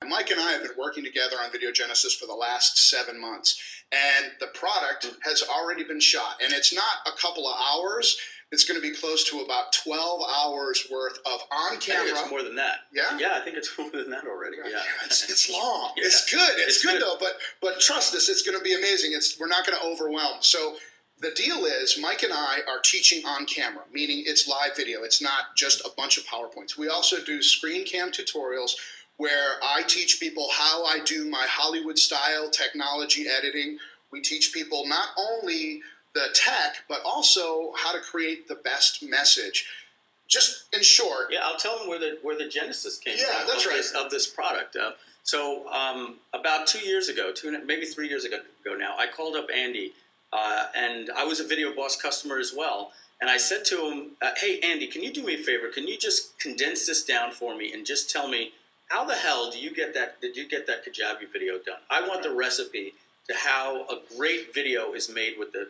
Mike and I have been working together on Videogenesis for the last 7 months, and the product has already been shot. And it's not a couple of hours. It's going to be close to about 12 hours worth of on-camera. I think it's more than that. Yeah? Yeah, I think it's more than that already. Yeah. It's long. Yeah. It's good. It's good, though. But trust us, it's going to be amazing. We're not going to overwhelm. So the deal is, Mike and I are teaching on camera, meaning it's live video. It's not just a bunch of PowerPoints. We also do screen cam tutorials where I teach people how I do my Hollywood-style technology editing. We teach people not only the tech, but also how to create the best message. Just in short. Yeah, I'll tell them where the genesis came from. Yeah, that's right. Of this product. So about 2 years ago, maybe 3 years ago now, I called up Andy, and I was a Video Boss customer as well. And I said to him, hey, Andy, can you do me a favor? Can you just condense this down for me and just tell me, how the hell did you get that Kajabi video done? I want the recipe to how a great video is made with the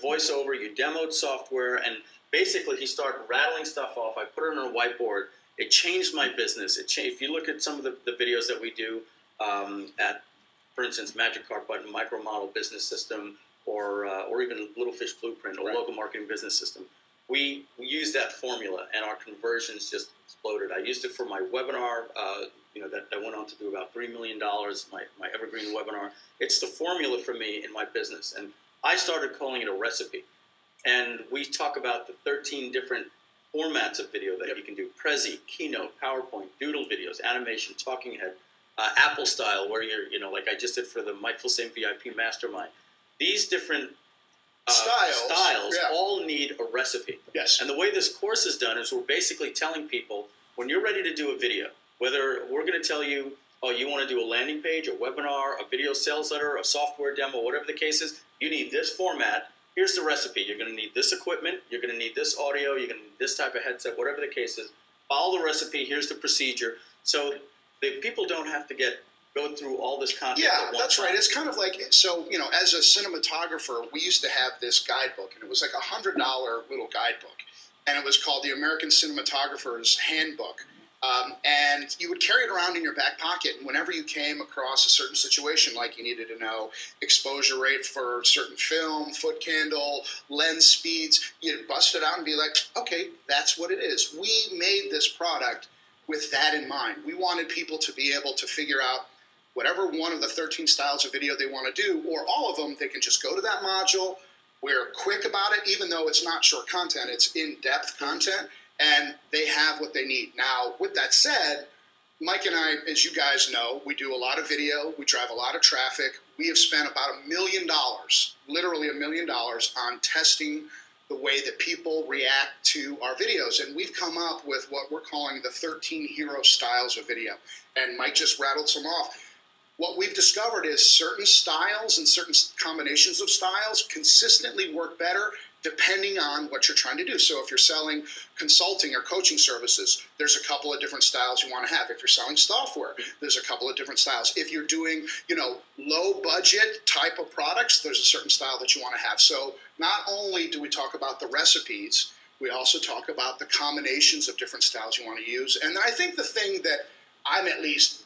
voiceover. You demoed software, and basically he started rattling stuff off. I put it on a whiteboard. It changed my business. If you look at some of the videos that we do at, for instance, Magic Cart Button, Micro Model Business System, or even Little Fish Blueprint, or Local Marketing Business System, we use that formula, and our conversions just exploded. I used it for my webinar, that went on to do about $3 million, my evergreen webinar. It's the formula for me in my business, and I started calling it a recipe. And we talk about the 13 different formats of video that you can do: Prezi, Keynote, PowerPoint, Doodle videos, animation, talking head, Apple style, where you're, like I just did for the Mike Filsaime VIP Mastermind. These different styles all need a recipe. Yes. And the way this course is done is we're basically telling people, when you're ready to do a video, whether we're going to tell you, oh, you want to do a landing page, a webinar, a video sales letter, a software demo, whatever the case is, you need this format. Here's the recipe. You're going to need this equipment. You're going to need this audio. You're going to need this type of headset, whatever the case is. Follow the recipe. Here's the procedure. So the people don't have to go through all this content. Yeah, that's right. It's kind of like, so, as a cinematographer, we used to have this guidebook, and it was like $100 little guidebook, and it was called the American Cinematographer's Handbook. And you would carry it around in your back pocket, and whenever you came across a certain situation, like you needed to know exposure rate for a certain film, foot candle, lens speeds, you'd bust it out and be like, okay, that's what it is. We made this product with that in mind. We wanted people to be able to figure out whatever one of the 13 styles of video they want to do, or all of them. They can just go to that module. We're quick about it, even though it's not short content, it's in-depth content. And they have what they need. Now, with that said, Mike and I, as you guys know, we do a lot of video. We drive a lot of traffic. We have spent about $1 million, literally $1 million, on testing the way that people react to our videos. And we've come up with what we're calling the 13 hero styles of video. And Mike just rattled some off. What we've discovered is certain styles and certain combinations of styles consistently work better depending on what you're trying to do. So if you're selling consulting or coaching services, there's a couple of different styles you want to have. If you're selling software, there's a couple of different styles. If you're doing, low budget type of products, there's a certain style that you want to have. So not only do we talk about the recipes, we also talk about the combinations of different styles you want to use. And I think the thing that I'm at least,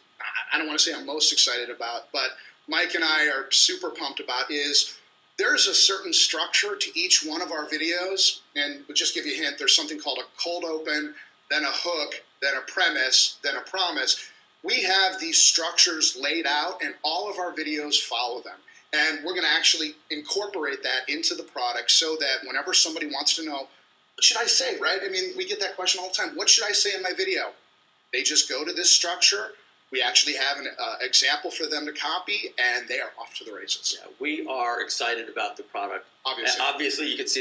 I don't want to say I'm most excited about, but Mike and I are super pumped about is there's a certain structure to each one of our videos, and we'll just give you a hint. There's something called a cold open, then a hook, then a premise, then a promise. We have these structures laid out, and all of our videos follow them. And we're going to actually incorporate that into the product so that whenever somebody wants to know, what should I say, right? I mean, we get that question all the time. What should I say in my video? They just go to this structure. We actually have an example for them to copy, and they are off to the races. Yeah, we are excited about the product. Obviously. Obviously, you can see